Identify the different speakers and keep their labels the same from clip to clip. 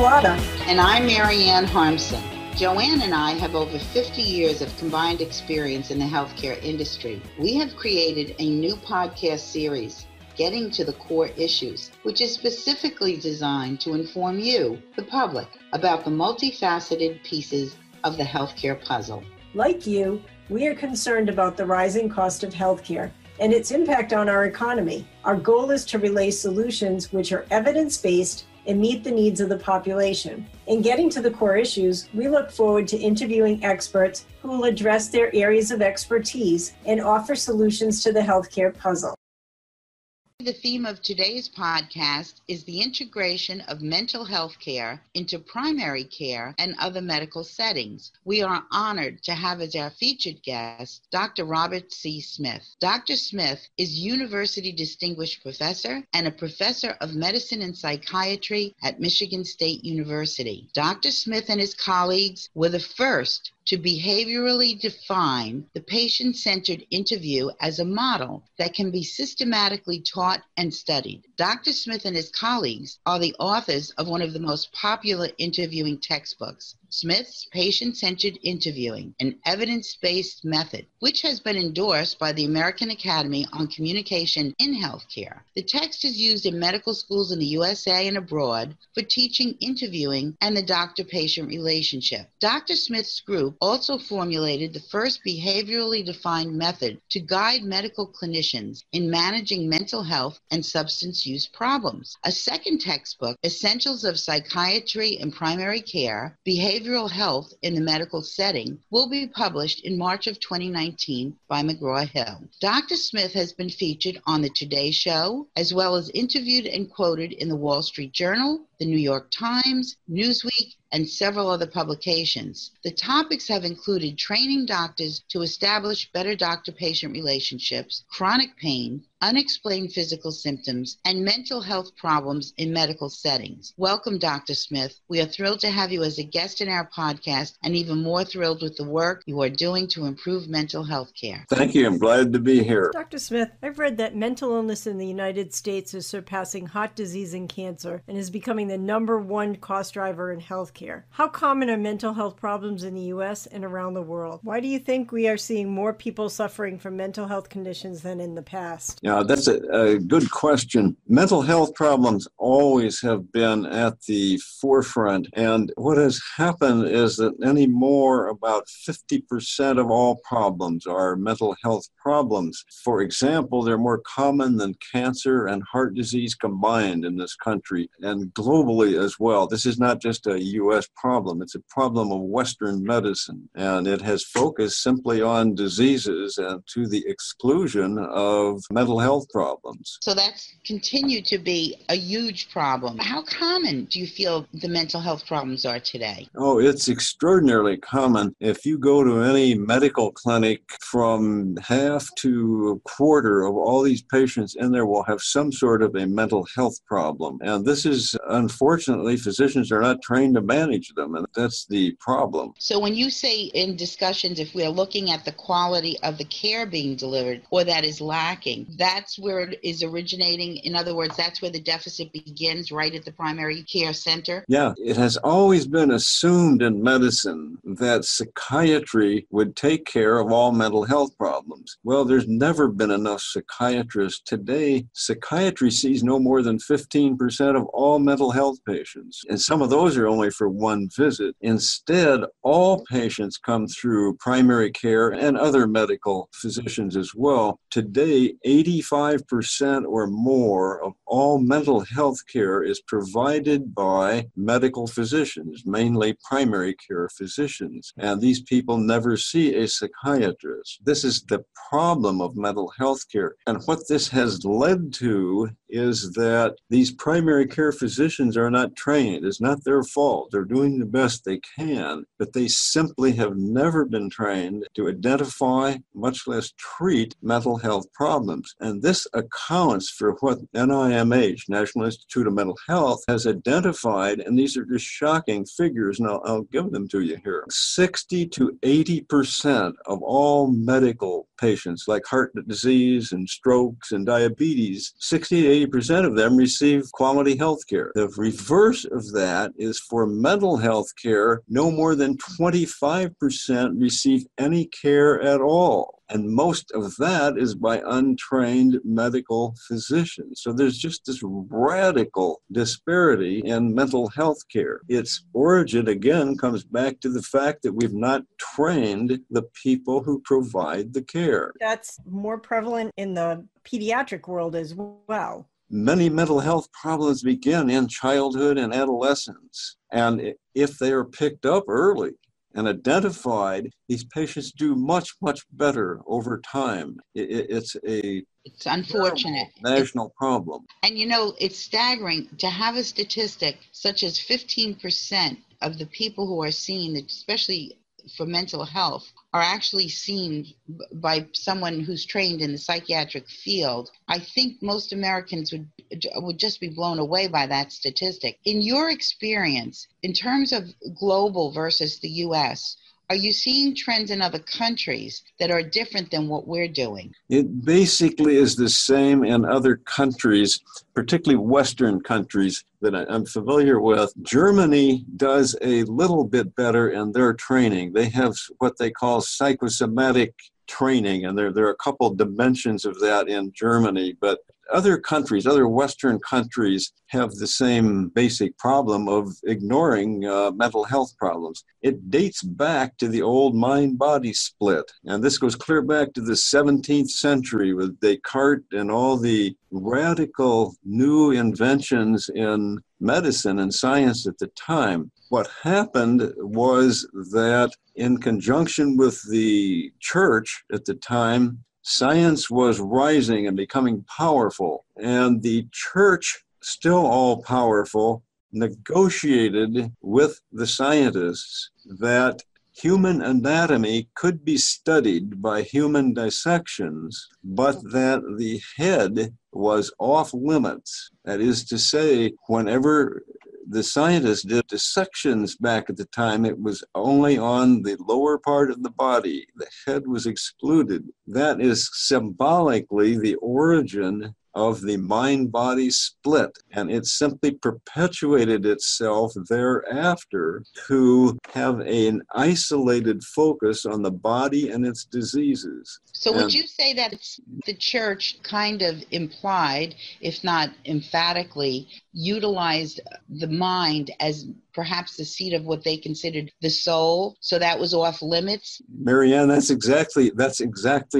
Speaker 1: Carlotta.
Speaker 2: And I'm Marianne Harmson. Joanne and I have over 50 years of combined experience in the healthcare industry. We have created a new podcast series, Getting to the Core Issues, which is specifically designed to inform you, the public, about the multifaceted pieces of the healthcare puzzle.
Speaker 1: Like you, we are concerned about the rising cost of healthcare and its impact on our economy. Our goal is to relay solutions which are evidence-based and meet the needs of the population. In Getting to the Core Issues, we look forward to interviewing experts who will address their areas of expertise and offer solutions to the healthcare puzzle.
Speaker 2: The theme of today's podcast is the integration of mental health care into primary care and other medical settings. We are honored to have as our featured guest Dr. Robert C. Smith. Dr. Smith is University Distinguished Professor and a Professor of Medicine and Psychiatry at Michigan State University. Dr. Smith and his colleagues were the first to behaviorally define the patient-centered interview as a model that can be systematically taught and studied. Dr. Smith and his colleagues are the authors of one of the most popular interviewing textbooks, Smith's Patient-Centered Interviewing, an evidence-based method, which has been endorsed by the American Academy on Communication in Healthcare. The text is used in medical schools in the USA and abroad for teaching interviewing and the doctor-patient relationship. Dr. Smith's group also formulated the first behaviorally defined method to guide medical clinicians in managing mental health and substance use problems. A second textbook, Essentials of Psychiatry and Primary Care, Behavioral Health in the Medical Setting, will be published in March of 2019 by McGraw-Hill. Dr. Smith has been featured on The Today Show, as well as interviewed and quoted in the Wall Street Journal, the New York Times, Newsweek, and several other publications. The topics have included training doctors to establish better doctor-patient relationships, chronic pain, unexplained physical symptoms, and mental health problems in medical settings. Welcome, Dr. Smith. We are thrilled to have you as a guest in our podcast and even more thrilled with the work you are doing to improve mental health care.
Speaker 3: Thank you. I'm glad to be here.
Speaker 1: Dr. Smith, I've read that mental illness in the United States is surpassing heart disease and cancer and is becoming the #1 cost driver in healthcare. How common are mental health problems in the U.S. and around the world? Why do you think we are seeing more people suffering from mental health conditions than in the past?
Speaker 3: Yeah, that's a good question. Mental health problems always have been at the forefront, and what has happened is that anymore about 50% of all problems are mental health problems. For example, they're more common than cancer and heart disease combined in this country and globally as well. This is not just a U.S. problem. It's a problem of Western medicine, and it has focused simply on diseases and to the exclusion of mental health problems.
Speaker 2: So that's continued to be a huge problem. How common do you feel the mental health problems are today?
Speaker 3: Oh, it's extraordinarily common. If you go to any medical clinic, from half to a quarter of all these patients in there will have some sort of a mental health problem. And this is, unfortunately, physicians are not trained to manage them, and that's the problem.
Speaker 2: So when you say in discussions, if we're looking at the quality of the care being delivered or that is lacking, that's where it is originating. In other words, that's where the deficit begins, right at the primary care center?
Speaker 3: Yeah, it has always been assumed in medicine that psychiatry would take care of all mental health problems. Well, there's never been enough psychiatrists. Today, psychiatry sees no more than 15% of all mental health patients, and some of those are only for one visit. Instead, all patients come through primary care and other medical physicians as well. Today, 85% or more of all mental health care is provided by medical physicians, mainly primary care physicians. And these people never see a psychiatrist. This is the problem of mental health care. And what this has led to is that these primary care physicians are not trained. It's not their fault. They're doing the best they can, but they simply have never been trained to identify, much less treat, mental health problems. And this accounts for what NIMH, National Institute of Mental Health, has identified, and these are just shocking figures, and I'll give them to you here. 60 to 80% of all medical patients like heart disease and strokes and diabetes, 60 to 80% of them receive quality health care. The reverse of that is for mental health care, no more than 25% receive any care at all. And most of that is by untrained medical physicians. So there's just this radical disparity in mental health care. Its origin, again, comes back to the fact that we've not trained the people who provide the care.
Speaker 1: That's more prevalent in the pediatric world as well.
Speaker 3: Many mental health problems begin in childhood and adolescence. And if they are picked up early and identified, these patients do much, much better over time. It's
Speaker 2: unfortunate.
Speaker 3: National problem.
Speaker 2: And it's staggering to have a statistic such as 15% of the people who are seen, especially for mental health, are actually seen by someone who's trained in the psychiatric field. I think most Americans would just be blown away by that statistic. In your experience, in terms of global versus the U.S., are you seeing trends in other countries that are different than what we're doing?
Speaker 3: It basically is the same in other countries, particularly Western countries that I'm familiar with. Germany does a little bit better in their training. They have what they call psychosomatic training, and there are a couple dimensions of that in Germany, but other countries, other Western countries, have the same basic problem of ignoring mental health problems. It dates back to the old mind-body split, and this goes clear back to the 17th century with Descartes and all the radical new inventions in medicine and science at the time. What happened was that in conjunction with the church at the time, science was rising and becoming powerful, and the church, still all powerful, negotiated with the scientists that human anatomy could be studied by human dissections, but that the head was off limits. That is to say, whenever the scientists did dissections back at the time, it was only on the lower part of the body. The head was excluded. That is symbolically the origin of the mind-body split, and it simply perpetuated itself thereafter to have an isolated focus on the body and its diseases.
Speaker 2: So would you say that the church kind of implied, if not emphatically, utilized the mind as perhaps the seat of what they considered the soul, so that was off limits?
Speaker 3: Marianne, that's exactly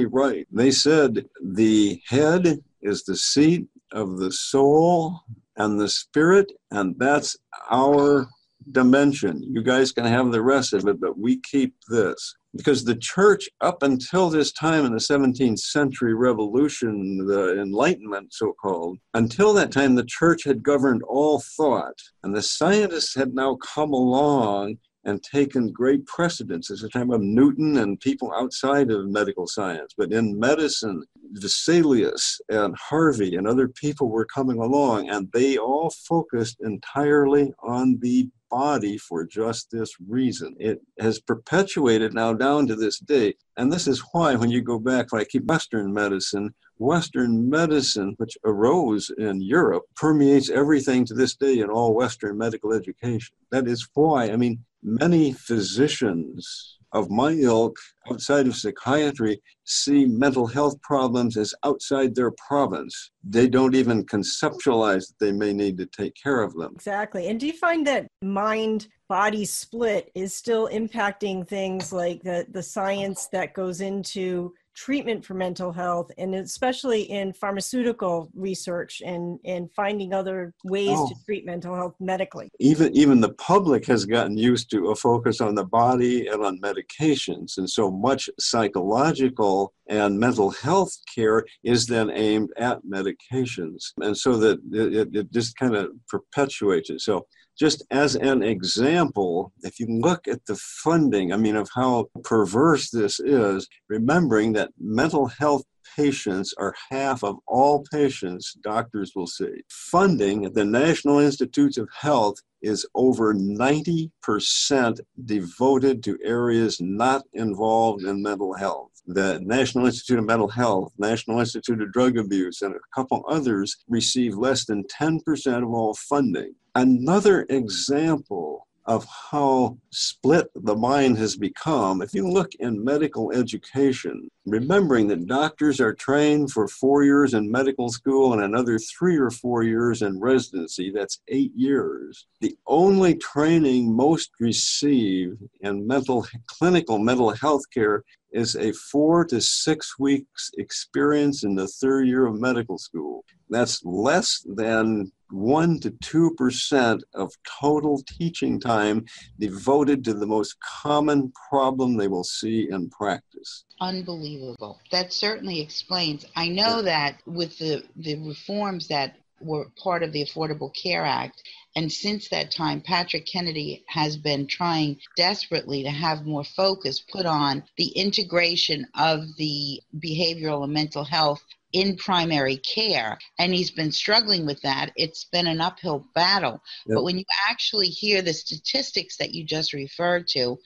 Speaker 3: right. They said the head is the seat of the soul and the spirit, and that's our dimension. You guys can have the rest of it, but we keep this. Because the church, up until this time in the 17th century revolution, the Enlightenment so-called, until that time the church had governed all thought, and the scientists had now come along and taken great precedence. It's the time of Newton and people outside of medical science. But in medicine, Vesalius and Harvey and other people were coming along, and they all focused entirely on the body for just this reason. It has perpetuated now down to this day. And this is why when you go back, when I keep Western medicine, which arose in Europe, permeates everything to this day in all Western medical education. That is why, many physicians of my ilk outside of psychiatry see mental health problems as outside their province. They don't even conceptualize that they may need to take care of them.
Speaker 1: Exactly. And do you find that mind-body split is still impacting things like the science that goes into treatment for mental health, and especially in pharmaceutical research and finding other ways to treat mental health medically?
Speaker 3: Even the public has gotten used to a focus on the body and on medications, and so much psychological and mental health care is then aimed at medications, and so that it just kind of perpetuates it. So just as an example, if you look at the funding, of how perverse this is, remembering that mental health patients are half of all patients doctors will see. Funding at the National Institutes of Health is over 90% devoted to areas not involved in mental health. The National Institute of Mental Health, National Institute of Drug Abuse, and a couple others receive less than 10% of all funding. Another example of how split the mind has become, if you look in medical education, remembering that doctors are trained for 4 years in medical school and another 3 or 4 years in residency, that's 8 years. The only training most receive in clinical mental health care is a 4 to 6 weeks experience in the 3rd year of medical school. That's less than 1 to 2% of total teaching time devoted to the most common problem they will see in practice.
Speaker 2: Unbelievable. That certainly explains. I know that with the reforms that were part of the Affordable Care Act, and since that time, Patrick Kennedy has been trying desperately to have more focus put on the integration of the behavioral and mental health in primary care, and he's been struggling with that. It's been an uphill battle. Yep. But when you actually hear the statistics that you just referred to,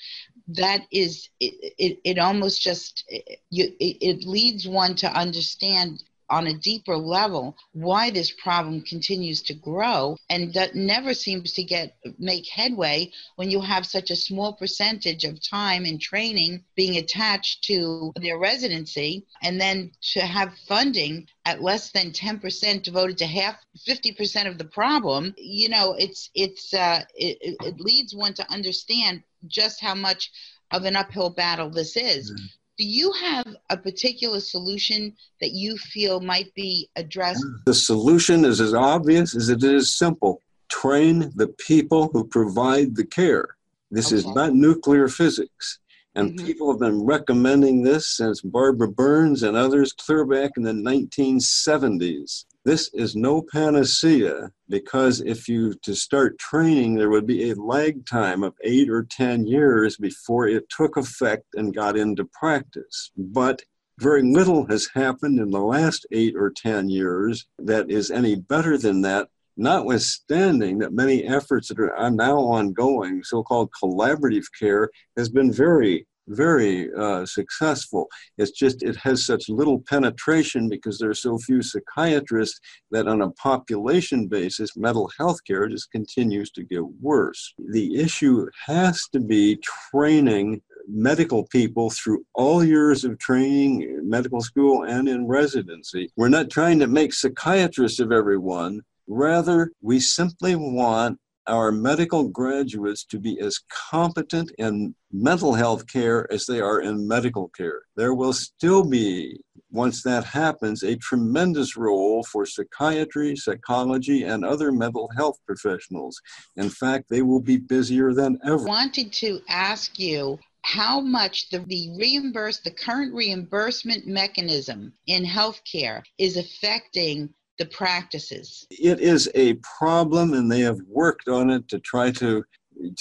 Speaker 2: that is, it almost just, it leads one to understand on a deeper level why this problem continues to grow and that never seems to make headway when you have such a small percentage of time and training being attached to their residency, and then to have funding at less than 10% devoted to 50% of the problem. You know, it leads one to understand just how much of an uphill battle this is. Mm-hmm. Do you have a particular solution that you feel might be addressed?
Speaker 3: The solution is as obvious as it is simple. Train the people who provide the care. This is not nuclear physics. And people have been recommending this since Barbara Burns and others clear back in the 1970s. This is no panacea, because to start training, there would be a lag time of 8 or 10 years before it took effect and got into practice. But very little has happened in the last 8 or 10 years that is any better than that, notwithstanding that many efforts that are now ongoing, so-called collaborative care, has been very successful. It's just it has such little penetration because there are so few psychiatrists that on a population basis, mental health care just continues to get worse. The issue has to be training medical people through all years of training in medical school and in residency. We're not trying to make psychiatrists of everyone. Rather, we simply want our medical graduates to be as competent in mental health care as they are in medical care. There will still be, once that happens, a tremendous role for psychiatry, psychology, and other mental health professionals. In fact, they will be busier than ever.
Speaker 2: I wanted to ask you how much the current reimbursement mechanism in healthcare is affecting the practices.
Speaker 3: It is a problem, and they have worked on it to try to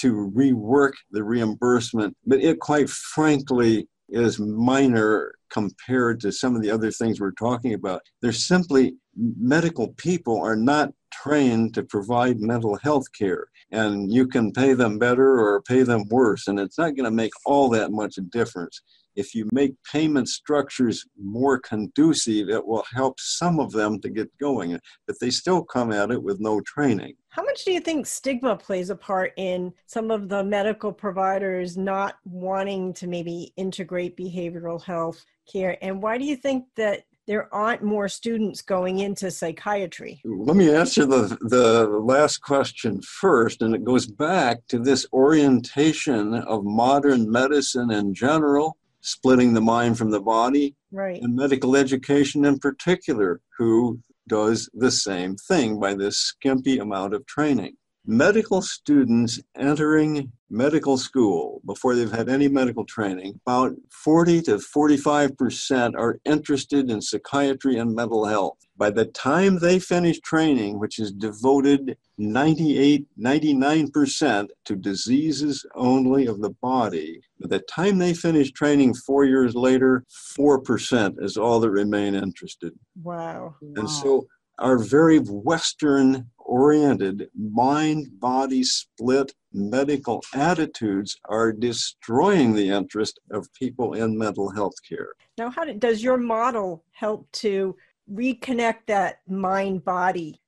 Speaker 3: rework the reimbursement, but it quite frankly is minor compared to some of the other things we're talking about. There's simply, medical people are not trained to provide mental health care, and you can pay them better or pay them worse, and it's not going to make all that much difference. If you make payment structures more conducive, it will help some of them to get going, but they still come at it with no training.
Speaker 1: How much do you think stigma plays a part in some of the medical providers not wanting to maybe integrate behavioral health care? And why do you think that there aren't more students going into psychiatry?
Speaker 3: Let me answer the last question first, and it goes back to this orientation of modern medicine in general, splitting the mind from the body,
Speaker 1: right,
Speaker 3: and medical education in particular, who does the same thing by this skimpy amount of training. Medical students entering medical school before they've had any medical training, about 40 to 45% are interested in psychiatry and mental health. By the time they finish training, which is devoted 99% to diseases only of the body, by the time they finish training 4 years later, 4% is all that remain interested.
Speaker 1: Wow.
Speaker 3: And so our very Western oriented, mind-body split medical attitudes are destroying the interest of people in mental health care.
Speaker 1: Now, does your model help to reconnect that mind-body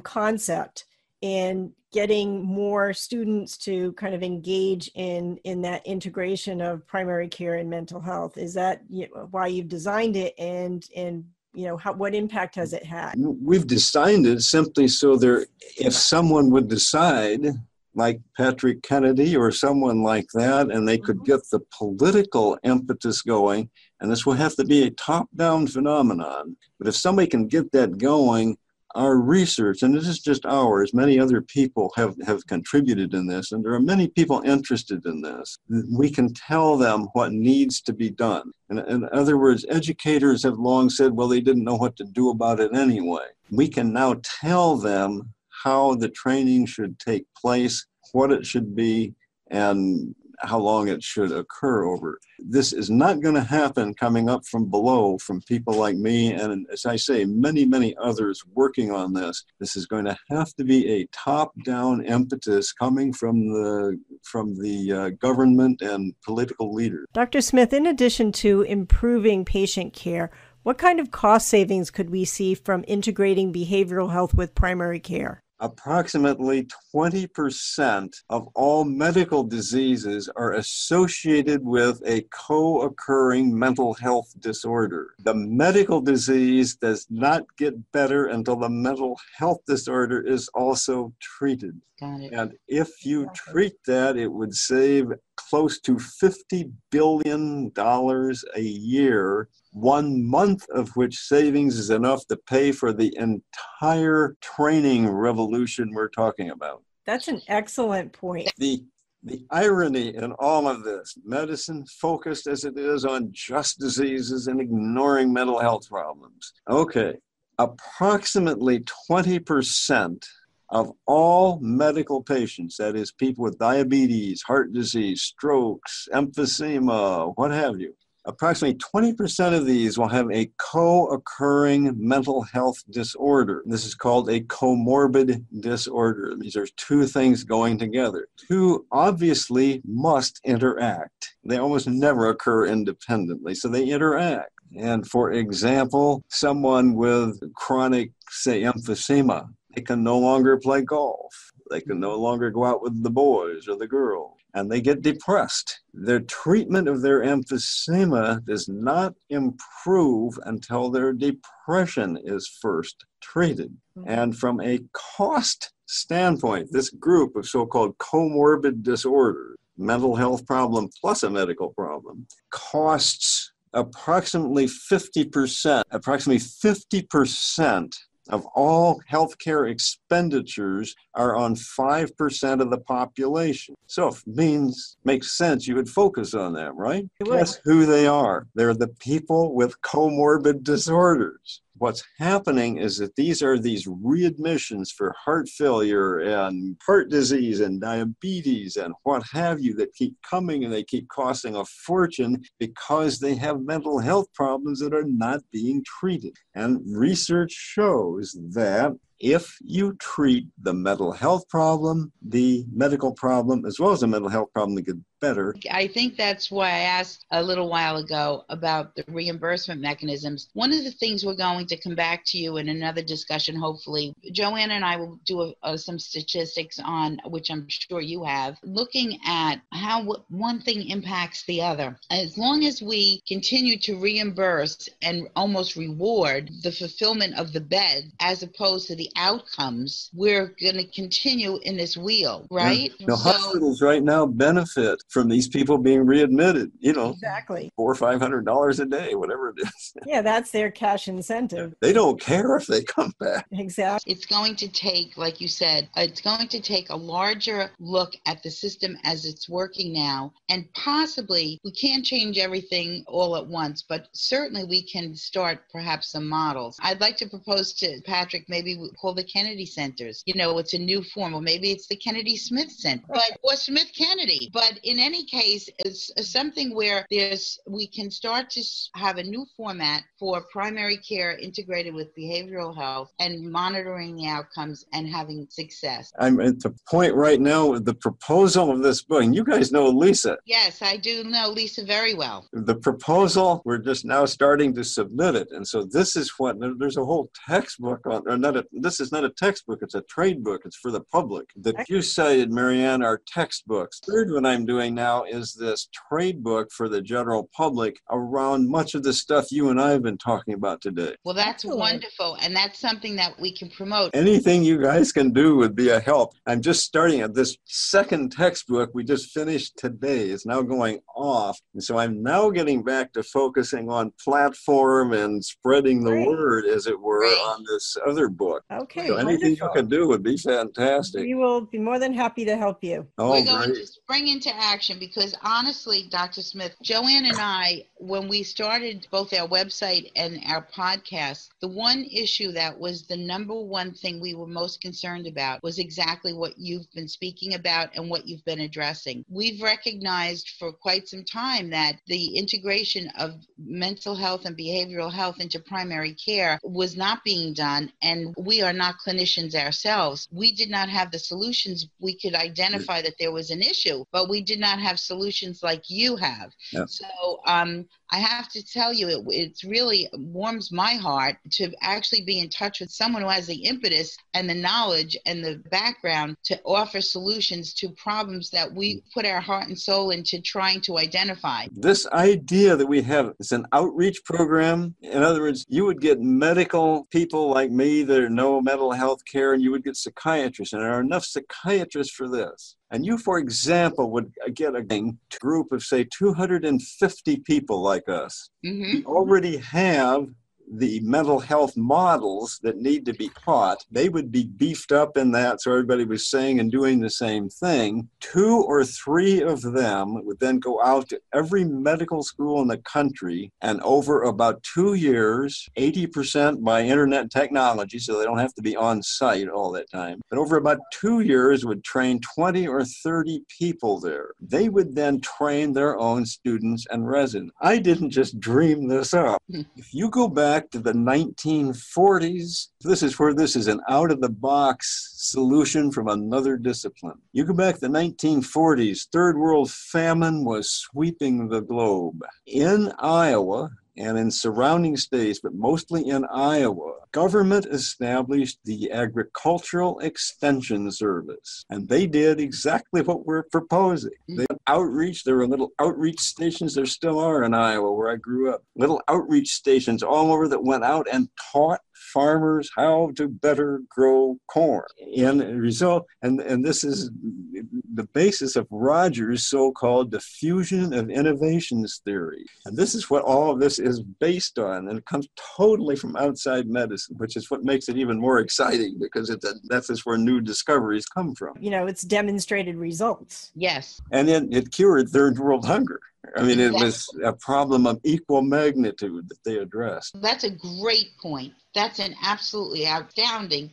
Speaker 1: concept and getting more students to kind of engage in that integration of primary care and mental health? Is that why you've designed it, and what impact has it had?
Speaker 3: We've designed it simply so if someone would decide, like Patrick Kennedy or someone like that, and they could get the political impetus going, and this will have to be a top-down phenomenon, but if somebody can get that going, our research, and this is just ours, many other people have contributed in this, and there are many people interested in this. We can tell them what needs to be done. In other words, educators have long said, well, they didn't know what to do about it anyway. We can now tell them how the training should take place, what it should be, and how long it should occur over. This is not going to happen coming up from below from people like me and, as I say, many, many others working on this. This is going to have to be a top-down impetus coming from the government and political leaders.
Speaker 1: Dr. Smith, in addition to improving patient care, what kind of cost savings could we see from integrating behavioral health with primary care?
Speaker 3: Approximately 20% of all medical diseases are associated with a co-occurring mental health disorder. The medical disease does not get better until the mental health disorder is also treated.
Speaker 2: Got it.
Speaker 3: And if you treat that, it would save close to $50 billion a year, 1 month of which savings is enough to pay for the entire training revolution we're talking about.
Speaker 1: That's an excellent point.
Speaker 3: The irony in all of this, medicine focused as it is on just diseases and ignoring mental health problems. Okay, approximately 20% of all medical patients, that is people with diabetes, heart disease, strokes, emphysema, what have you, approximately 20% of these will have a co-occurring mental health disorder. This is called a comorbid disorder. These are two things going together. Two obviously must interact. They almost never occur independently, so they interact. And for example, someone with chronic, say, emphysema, they can no longer play golf. They can no longer go out with the boys or the girls, and they get depressed. Their treatment of their emphysema does not improve until their depression is first treated. And from a cost standpoint, this group of so-called comorbid disorders, mental health problem plus a medical problem, costs approximately 50%, of all healthcare expenditures are on 5% of the population. So if means makes sense, you would focus on them, right? Guess who they are? They're the people with comorbid disorders. What's happening is that these are these readmissions for heart failure and heart disease and diabetes and what have you that keep coming, and they keep costing a fortune because they have mental health problems that are not being treated. And research shows that if you treat the mental health problem, the medical problem, as well as the mental health problem, to get better.
Speaker 2: I think that's why I asked a little while ago about the reimbursement mechanisms. One of the things we're going to come back to you in another discussion, hopefully. Joanna and I will do some statistics on, which I'm sure you have, looking at how one thing impacts the other. As long as we continue to reimburse and almost reward the fulfillment of the bed as opposed to the outcomes, we're going to continue in this wheel, right?
Speaker 3: The hospitals right now benefit from these people being readmitted,
Speaker 1: Exactly.
Speaker 3: $400 or $500 a day, whatever it is.
Speaker 1: Yeah, that's their cash incentive.
Speaker 3: They don't care if they come back.
Speaker 1: Exactly.
Speaker 2: It's going to take, like you said, it's going to take a larger look at the system as it's working now. And possibly we can't change everything all at once, but certainly we can start perhaps some models. I'd like to propose to Patrick, maybe we call the Kennedy Centers. It's a new form, or maybe it's the Kennedy Smith Center, or Smith Kennedy. But in any case, it's something where we can start to have a new format for primary care integrated with behavioral health and monitoring the outcomes and having success.
Speaker 3: I'm at the point right now with the proposal of this book, and you guys know Lisa.
Speaker 2: Yes, I do know Lisa very well.
Speaker 3: The proposal, we're just now starting to submit it. And so this is what, there's a whole textbook on, this is not a textbook, it's a trade book. It's for the public. The you cited, Marianne, are textbooks. Third one I'm doing now is this trade book for the general public around much of the stuff you and I have been talking about today.
Speaker 2: Well, that's wonderful. And that's something that we can promote.
Speaker 3: Anything you guys can do would be a help. I'm just starting at this second textbook we just finished today. It's now going off. And so I'm now getting back to focusing on platform and spreading the word, as it were, on this other book.
Speaker 1: Okay.
Speaker 3: So anything you can do would be fantastic.
Speaker 1: We will be more than happy to help you.
Speaker 3: Oh,
Speaker 2: we're going to spring into action because honestly, Dr. Smith, Joanne and I, when we started both our website and our podcast, the one issue that was the number one thing we were most concerned about was exactly what you've been speaking about and what you've been addressing. We've recognized for quite some time that the integration of mental health and behavioral health into primary care was not being done, and we are not clinicians ourselves. We did not have the solutions. We could identify that there was an issue, but we did not have solutions like you have. Yep. So I have to tell you, it really warms my heart to actually be in touch with someone who has the impetus and the knowledge and the background to offer solutions to problems that we put our heart and soul into trying to identify.
Speaker 3: This idea that we have, it's an outreach program. In other words, you would get medical people like me that know mental health care, and you would get psychiatrists, and there are enough psychiatrists for this. And you, for example, would get a group of, say, 250 people like us. Mm-hmm. We already have the mental health models that need to be taught. They would be beefed up in that, so everybody was saying and doing the same thing. 2 or 3 of them would then go out to every medical school in the country, and over about 2 years, 80% by internet technology, so they don't have to be on site all that time, but over about 2 years would train 20 or 30 people there. They would then train their own students and residents. I didn't just dream this up. If you go back to the 1940s, this is where this is an out-of-the-box solution from another discipline. You go back to the 1940s, third world famine was sweeping the globe. In Iowa and in surrounding states, but mostly in Iowa, government established the Agricultural Extension Service. And they did exactly what we're proposing. They had outreach. There were little outreach stations. There still are in Iowa, where I grew up. Little outreach stations all over that went out and taught farmers how to better grow corn. And result, and this is the basis of Rogers' so-called diffusion of innovations theory. And this is what all of this is based on. And it comes totally from outside medicine, which is what makes it even more exciting, because that's where new discoveries come from.
Speaker 1: You know, it's demonstrated results.
Speaker 2: Yes.
Speaker 3: And it cured third world hunger. I mean, it was a problem of equal magnitude that they addressed.
Speaker 2: That's a great point. That's an absolutely outstanding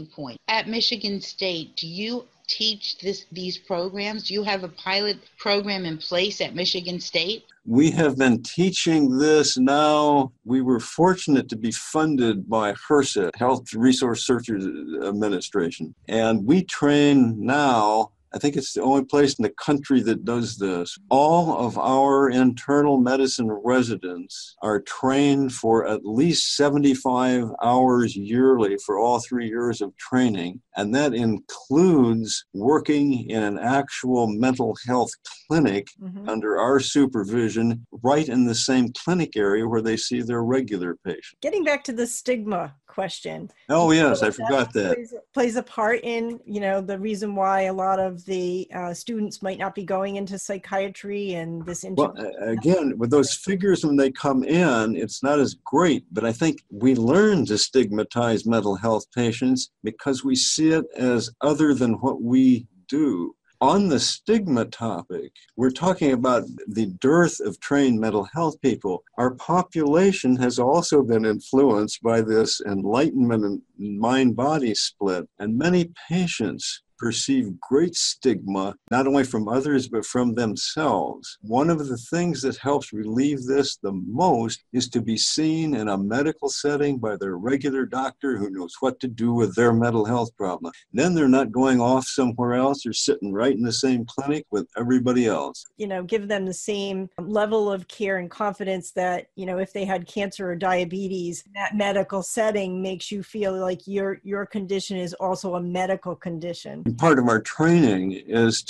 Speaker 2: point. At Michigan State, do you teach these programs? Do you have a pilot program in place at Michigan State?
Speaker 3: We have been teaching this now. We were fortunate to be funded by HRSA, Health Resource Searchers Administration. And we train now, I think it's the only place in the country that does this. All of our internal medicine residents are trained for at least 75 hours yearly for all 3 years of training. And that includes working in an actual mental health clinic under our supervision, right in the same clinic area where they see their regular patients.
Speaker 1: Getting back to the stigma question.
Speaker 3: Oh, yes, I forgot that.
Speaker 1: Plays a part in, the reason why a lot of the students might not be going into psychiatry and this.
Speaker 3: Well, again, with those figures when they come in, it's not as great, but I think we learn to stigmatize mental health patients because we see it as other than what we do. On the stigma topic, we're talking about the dearth of trained mental health people. Our population has also been influenced by this enlightenment and mind-body split, and many patients perceive great stigma, not only from others, but from themselves. One of the things that helps relieve this the most is to be seen in a medical setting by their regular doctor who knows what to do with their mental health problem. Then they're not going off somewhere else. They're sitting right in the same clinic with everybody else.
Speaker 1: Give them the same level of care and confidence that, if they had cancer or diabetes, that medical setting makes you feel like your condition is also a medical condition.
Speaker 3: And part of our training is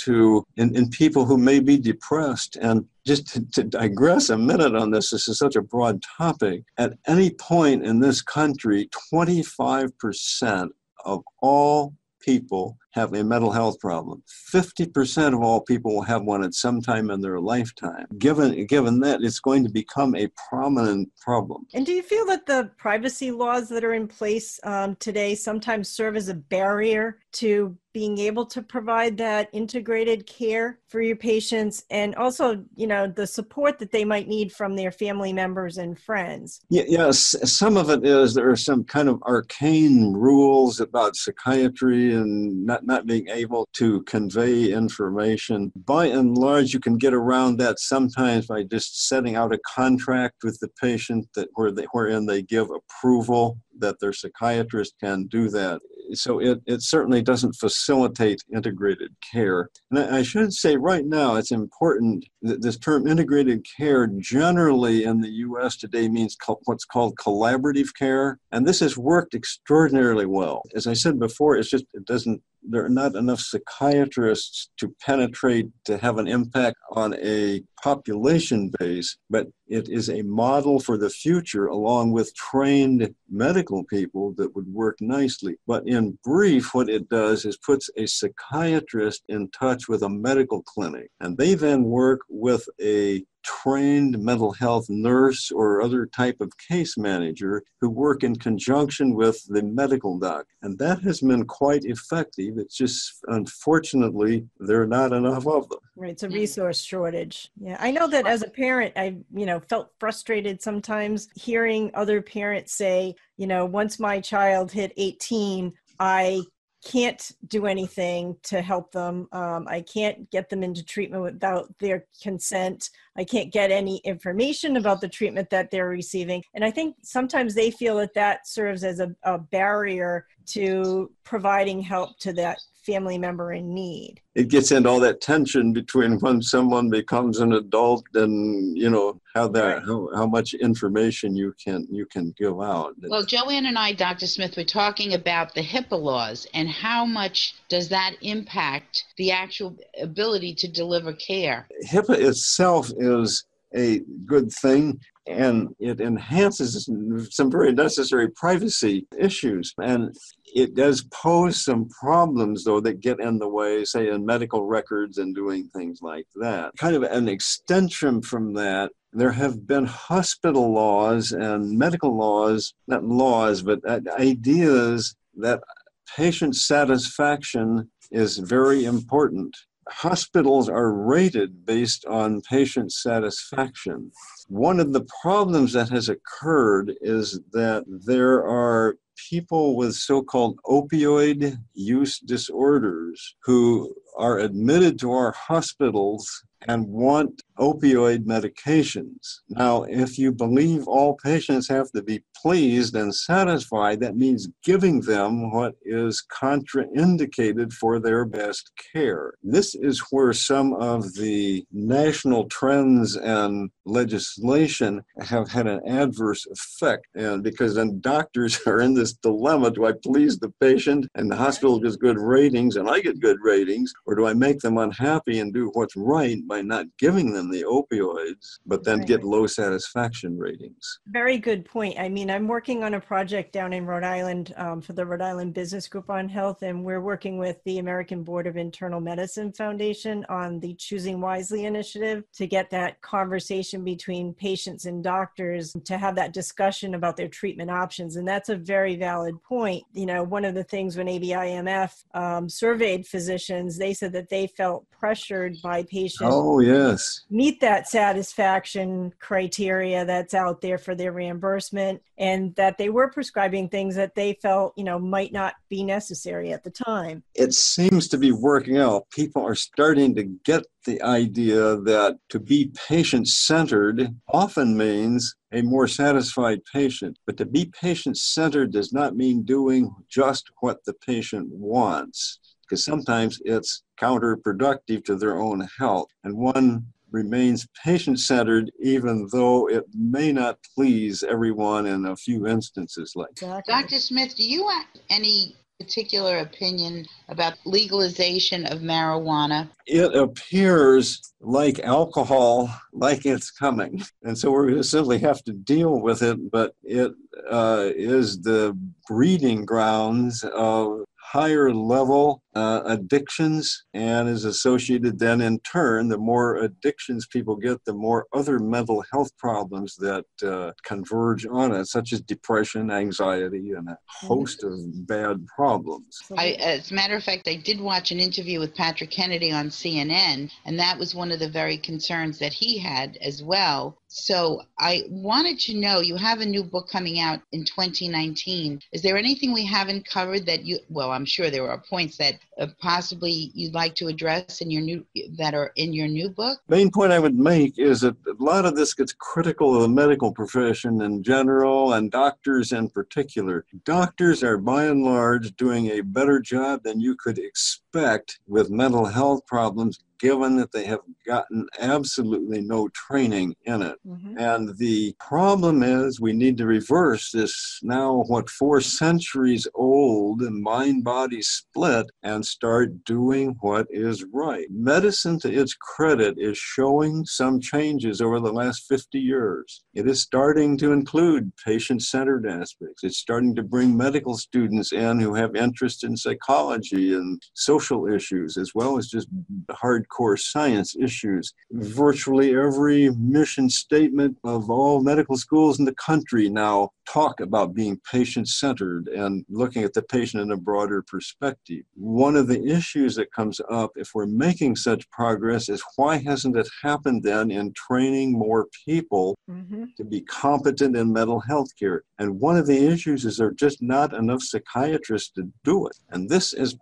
Speaker 3: in people who may be depressed, and just to digress a minute on this is such a broad topic. At any point in this country, 25% of all people have a mental health problem. 50% of all people will have one at some time in their lifetime. Given that, it's going to become a prominent problem.
Speaker 1: And do you feel that the privacy laws that are in place today sometimes serve as a barrier to being able to provide that integrated care for your patients, and also, the support that they might need from their family members and friends?
Speaker 3: Yes, some of it is there are some kind of arcane rules about psychiatry and not being able to convey information. By and large, you can get around that sometimes by just setting out a contract with the patient wherein they give approval that their psychiatrist can do that. So it certainly doesn't facilitate integrated care. And I should say right now, it's important that this term integrated care generally in the U.S. today means what's called collaborative care. And this has worked extraordinarily well. As I said before, there are not enough psychiatrists to penetrate to have an impact on a population base, but it is a model for the future along with trained medical people that would work nicely. But in brief, what it does is puts a psychiatrist in touch with a medical clinic, and they then work with a trained mental health nurse or other type of case manager who work in conjunction with the medical doc. And that has been quite effective. It's just, unfortunately, there are not enough of them.
Speaker 1: Right. It's a resource shortage. Yeah. I know that as a parent, I, felt frustrated sometimes hearing other parents say, once my child hit 18, I can't do anything to help them. I can't get them into treatment without their consent. I can't get any information about the treatment that they're receiving. And I think sometimes they feel that serves as a barrier to providing help to that family member in need.
Speaker 3: It gets into all that tension between when someone becomes an adult and, how much information you can give out.
Speaker 2: Well, Joanne and I, Dr. Smith, were talking about the Hipaa laws and how much does that impact the actual ability to deliver care.
Speaker 3: Hipaa itself is a good thing, and it enhances some very necessary privacy issues. And it does pose some problems, though, that get in the way, say, in medical records and doing things like that. Kind of an extension from that, there have been hospital laws and medical laws, not laws, but ideas that patient satisfaction is very important. Hospitals are rated based on patient satisfaction. One of the problems that has occurred is that there are people with so-called opioid use disorders who are admitted to our hospitals and want opioid medications. Now, if you believe all patients have to be pleased and satisfied, that means giving them what is contraindicated for their best care. This is where some of the national trends and legislation have had an adverse effect. And because then doctors are in this dilemma, do I please the patient and the hospital gets good ratings and I get good ratings, or do I make them unhappy and do what's right by not giving them the opioids, but then get low satisfaction ratings?
Speaker 1: Very good point. I mean, I'm working on a project down in Rhode Island for the Rhode Island Business Group on Health, and we're working with the American Board of Internal Medicine Foundation on the Choosing Wisely initiative to get that conversation between patients and doctors to have that discussion about their treatment options. And that's a very valid point. One of the things when ABIMF surveyed physicians, they said that they felt pressured by patients.
Speaker 3: Oh, yes.
Speaker 1: meet that satisfaction criteria that's out there for their reimbursement, and that they were prescribing things that they felt, might not be necessary at the time.
Speaker 3: It seems to be working out. People are starting to get the idea that to be patient-centered often means a more satisfied patient. But to be patient-centered does not mean doing just what the patient wants, because sometimes it's counterproductive to their own health. And one remains patient-centered even though it may not please everyone in a few instances like that.
Speaker 2: Exactly. Dr. Smith, do you have any particular opinion about legalization of marijuana?
Speaker 3: It appears like alcohol, like it's coming. And so we're going to simply have to deal with it, but it is the breeding grounds of higher level addictions, and is associated then in turn, the more addictions people get, the more other mental health problems that converge on it, such as depression, anxiety, and a host of bad problems.
Speaker 2: As a matter of fact, I did watch an interview with Patrick Kennedy on CNN, and that was one of the very concerns that he had as well. So I wanted to know, you have a new book coming out in 2019. Is there anything we haven't covered that I'm sure there are points that possibly you'd like to address in that are in your new book?
Speaker 3: Main point I would make is that a lot of this gets critical of the medical profession in general and doctors in particular. Doctors are by and large doing a better job than you could expect with mental health problems, given that they have gotten absolutely no training in it. Mm-hmm. And the problem is we need to reverse this now, 4 centuries old mind-body split, and start doing what is right. Medicine, to its credit, is showing some changes over the last 50 years. It is starting to include patient-centered aspects. It's starting to bring medical students in who have interest in psychology and social issues, as well as just hardcore science issues. Virtually every mission statement of all medical schools in the country now talk about being patient-centered and looking at the patient in a broader perspective. One of the issues that comes up if we're making such progress is, why hasn't it happened then in training more people to be competent in mental health care? And one of the issues is there are just not enough psychiatrists to do it. And this is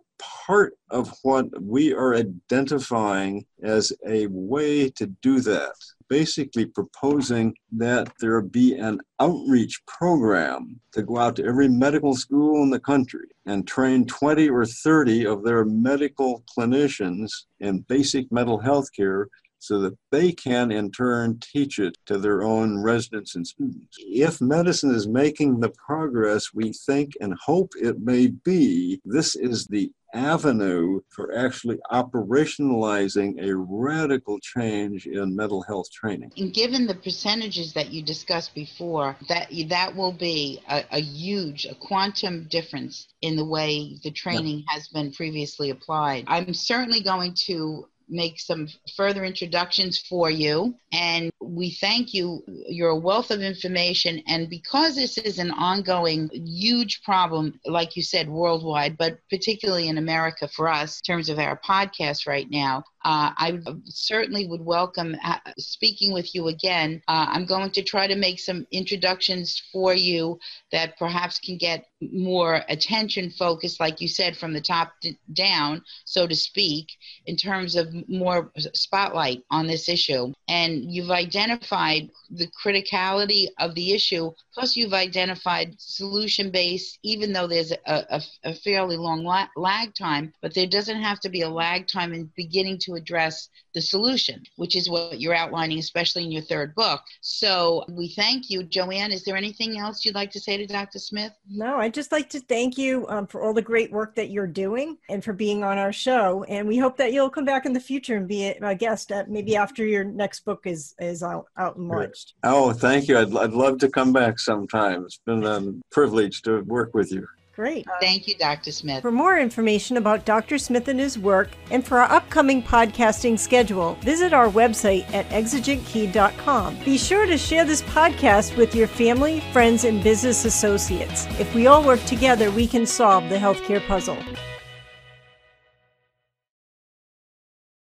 Speaker 3: part of what we are identifying as a way to do that. Basically proposing that there be an outreach program to go out to every medical school in the country and train 20 or 30 of their medical clinicians in basic mental health care, so that they can in turn teach it to their own residents and students. If medicine is making the progress we think and hope it may be, this is the avenue for actually operationalizing a radical change in mental health training.
Speaker 2: And given the percentages that you discussed before, that will be a huge, quantum difference in the way the training has been previously applied. I'm certainly going to make some further introductions for you, and we thank you. You're a wealth of information, and because this is an ongoing huge problem, like you said, worldwide, but particularly in America for us in terms of our podcast right now, I certainly would welcome speaking with you again. I'm going to try to make some introductions for you that perhaps can get more attention focused, like you said, from the top down, so to speak, in terms of more spotlight on this issue. And you've identified the criticality of the issue, plus you've identified solution-based, even though there's a fairly long lag time, but there doesn't have to be a lag time in beginning to address the solution, which is what you're outlining, especially in your third book. So we thank you. Joanne, is there anything else you'd like to say to Dr. Smith?
Speaker 1: No, I'd just like to thank you for all the great work that you're doing and for being on our show. And we hope that you'll come back in the future and be a guest maybe after your next book is out and launched.
Speaker 3: Oh, thank you. I'd love to come back sometime. It's been a privilege to work with you.
Speaker 1: Great.
Speaker 2: Thank you, Dr. Smith.
Speaker 1: For more information about Dr. Smith and his work, and for our upcoming podcasting schedule, visit our website at exigentkey.com. Be sure to share this podcast with your family, friends, and business associates. If we all work together, we can solve the healthcare puzzle.